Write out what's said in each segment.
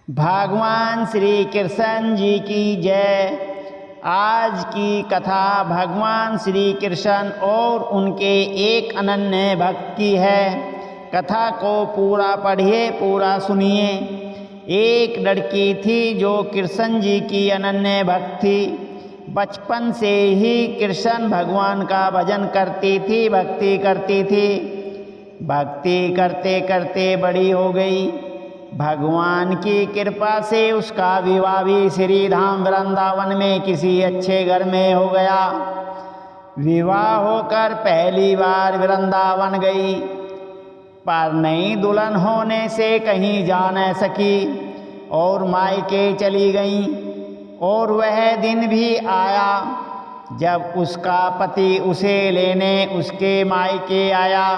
भगवान श्री कृष्ण जी की जय। आज की कथा भगवान श्री कृष्ण और उनके एक अनन्य भक्त की है। कथा को पूरा पढ़िए, पूरा सुनिए। एक लड़की थी जो कृष्ण जी की अनन्य भक्त थी। बचपन से ही कृष्ण भगवान का भजन करती थी, भक्ति करती थी। भक्ति करते करते बड़ी हो गई। भगवान की कृपा से उसका विवाह भी श्री धाम वृंदावन में किसी अच्छे घर में हो गया। विवाह होकर पहली बार वृंदावन गई, पर नई दुल्हन होने से कहीं जा न सकी और मायके चली गई। और वह दिन भी आया जब उसका पति उसे लेने उसके मायके आया।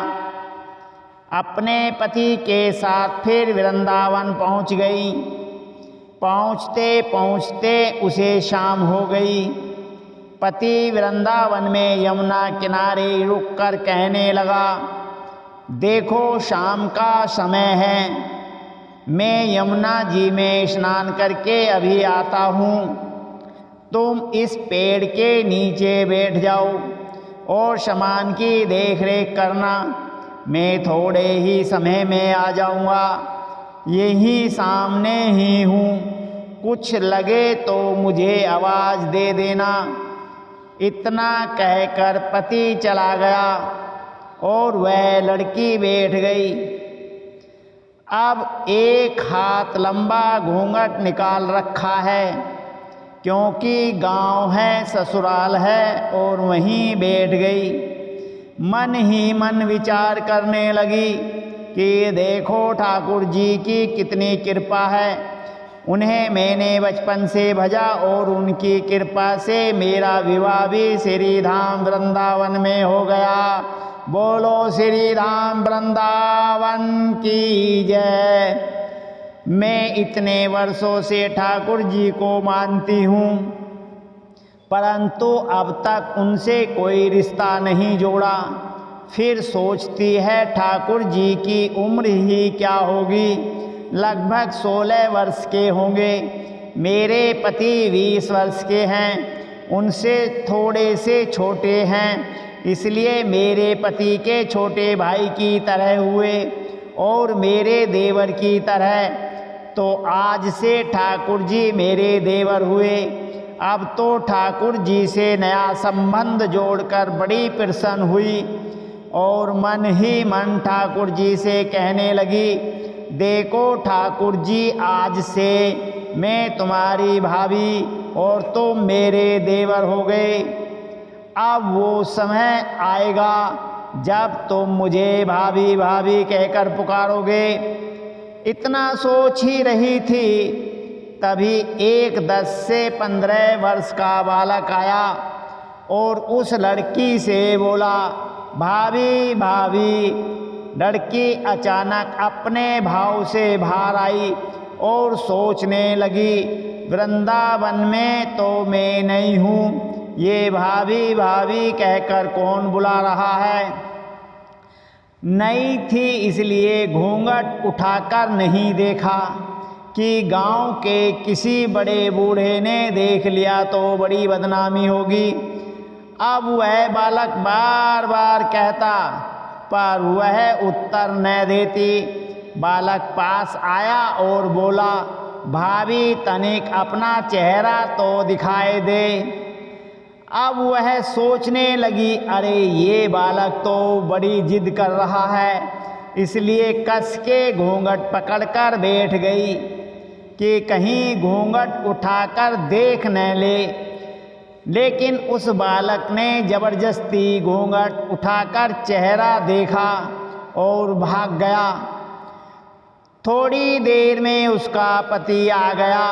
अपने पति के साथ फिर वृंदावन पहुंच गई। पहुंचते पहुंचते उसे शाम हो गई। पति वृंदावन में यमुना किनारे रुककर कहने लगा, देखो शाम का समय है, मैं यमुना जी में स्नान करके अभी आता हूँ। तुम इस पेड़ के नीचे बैठ जाओ और सामान की देख रेख करना। मैं थोड़े ही समय में आ जाऊंगा, यही सामने ही हूँ, कुछ लगे तो मुझे आवाज़ दे देना। इतना कहकर पति चला गया और वह लड़की बैठ गई। अब एक हाथ लंबा घूंघट निकाल रखा है, क्योंकि गांव है, ससुराल है, और वहीं बैठ गई। मन ही मन विचार करने लगी कि देखो ठाकुर जी की कितनी कृपा है। उन्हें मैंने बचपन से भजा और उनकी कृपा से मेरा विवाह भी श्री धाम वृंदावन में हो गया। बोलो श्री धाम वृंदावन की जय। मैं इतने वर्षों से ठाकुर जी को मानती हूँ, परंतु अब तक उनसे कोई रिश्ता नहीं जोड़ा। फिर सोचती है ठाकुर जी की उम्र ही क्या होगी, लगभग 16 वर्ष के होंगे। मेरे पति 20 वर्ष के हैं, उनसे थोड़े से छोटे हैं, इसलिए मेरे पति के छोटे भाई की तरह हुए और मेरे देवर की तरह। तो आज से ठाकुर जी मेरे देवर हुए। अब तो ठाकुर जी से नया संबंध जोड़कर बड़ी प्रसन्न हुई और मन ही मन ठाकुर जी से कहने लगी, देखो ठाकुर जी, आज से मैं तुम्हारी भाभी और तुम मेरे देवर हो गए। अब वो समय आएगा जब तुम मुझे भाभी भाभी कहकर पुकारोगे। इतना सोच ही रही थी, तभी एक 10 से 15 वर्ष का बालक आया और उस लड़की से बोला, भाभी भाभी। लड़की अचानक अपने भाव से बाहर आई और सोचने लगी, वृंदावन में तो मैं नहीं हूँ, ये भाभी भाभी कहकर कौन बुला रहा है। नई थी इसलिए घूंघट उठाकर नहीं देखा कि गांव के किसी बड़े बूढ़े ने देख लिया तो बड़ी बदनामी होगी। अब वह बालक बार बार कहता, पर वह उत्तर न देती। बालक पास आया और बोला, भाभी तनिक अपना चेहरा तो दिखाई दे। अब वह सोचने लगी, अरे ये बालक तो बड़ी जिद कर रहा है, इसलिए कस के घूंघट पकड़कर बैठ गई कि कहीं घूंघट उठाकर देख न ले। लेकिन उस बालक ने जबरदस्ती घूंघट उठाकर चेहरा देखा और भाग गया। थोड़ी देर में उसका पति आ गया।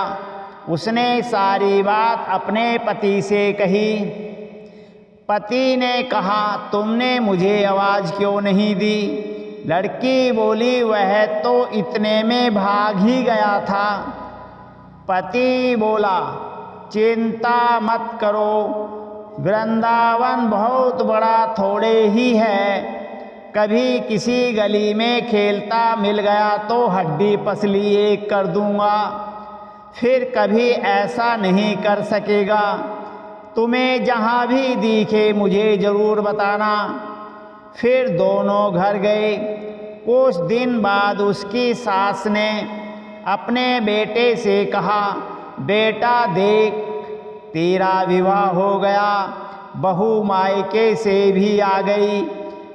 उसने सारी बात अपने पति से कही। पति ने कहा, तुमने मुझे आवाज़ क्यों नहीं दी। लड़की बोली, वह तो इतने में भाग ही गया था। पति बोला, चिंता मत करो, वृंदावन बहुत बड़ा थोड़े ही है, कभी किसी गली में खेलता मिल गया तो हड्डी पसली एक कर दूंगा, फिर कभी ऐसा नहीं कर सकेगा। तुम्हें जहाँ भी दिखे मुझे ज़रूर बताना। फिर दोनों घर गए। कुछ दिन बाद उसकी सास ने अपने बेटे से कहा, बेटा देख, तेरा विवाह हो गया, बहू मायके से भी आ गई,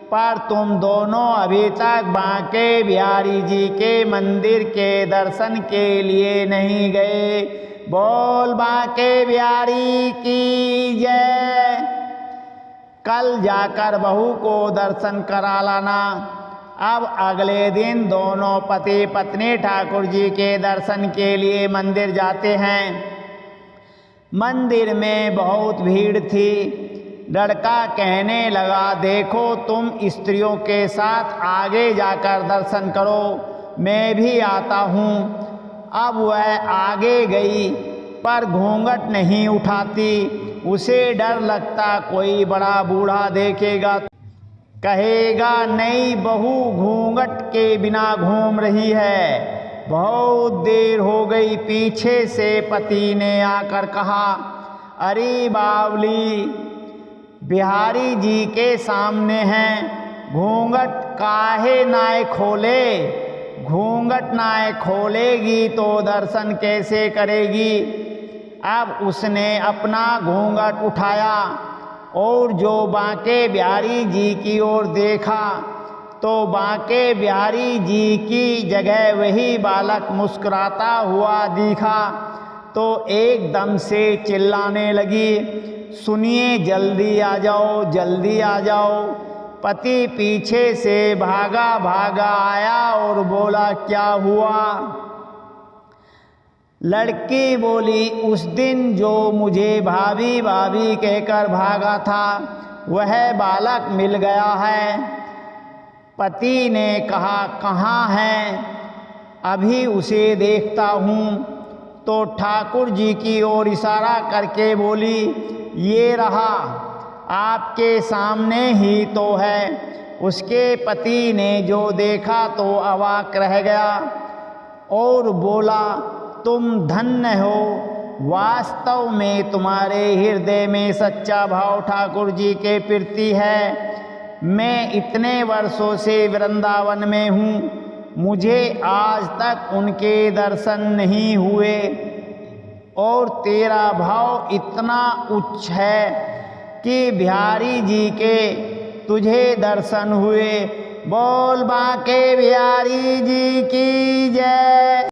पर तुम दोनों अभी तक बांके बिहारी जी के मंदिर के दर्शन के लिए नहीं गए। बोल बांके बिहारी की जय। कल जाकर बहू को दर्शन करा लाना। अब अगले दिन दोनों पति पत्नी ठाकुर जी के दर्शन के लिए मंदिर जाते हैं। मंदिर में बहुत भीड़ थी। लड़का कहने लगा, देखो तुम स्त्रियों के साथ आगे जाकर दर्शन करो, मैं भी आता हूँ। अब वह आगे गई पर घूंघट नहीं उठाती। उसे डर लगता कोई बड़ा बूढ़ा देखेगा, कहेगा नई बहू घूंघट के बिना घूम रही है। बहुत देर हो गई। पीछे से पति ने आकर कहा, अरे बावली, बिहारी जी के सामने हैं, घूंघट काहे नाय खोले? घूंघट नाय खोलेगी तो दर्शन कैसे करेगी? अब उसने अपना घूंघट उठाया और जो बांके बिहारी जी की ओर देखा तो बांके बिहारी जी की जगह वही बालक मुस्कुराता हुआ दिखा। तो एकदम से चिल्लाने लगी, सुनिए, जल्दी आ जाओ, जल्दी आ जाओ। पति पीछे से भागा भागा आया और बोला, क्या हुआ? लड़की बोली, उस दिन जो मुझे भाभी भाभी कहकर भागा था वह बालक मिल गया है। पति ने कहा, कहाँ है? अभी उसे देखता हूँ। तो ठाकुर जी की ओर इशारा करके बोली, ये रहा, आपके सामने ही तो है। उसके पति ने जो देखा तो अवाक रह गया और बोला, तुम धन्य हो, वास्तव में तुम्हारे हृदय में सच्चा भाव ठाकुर जी के प्रति है। मैं इतने वर्षों से वृंदावन में हूँ, मुझे आज तक उनके दर्शन नहीं हुए और तेरा भाव इतना उच्च है कि बिहारी जी के तुझे दर्शन हुए। बोल बांके बिहारी जी की जय।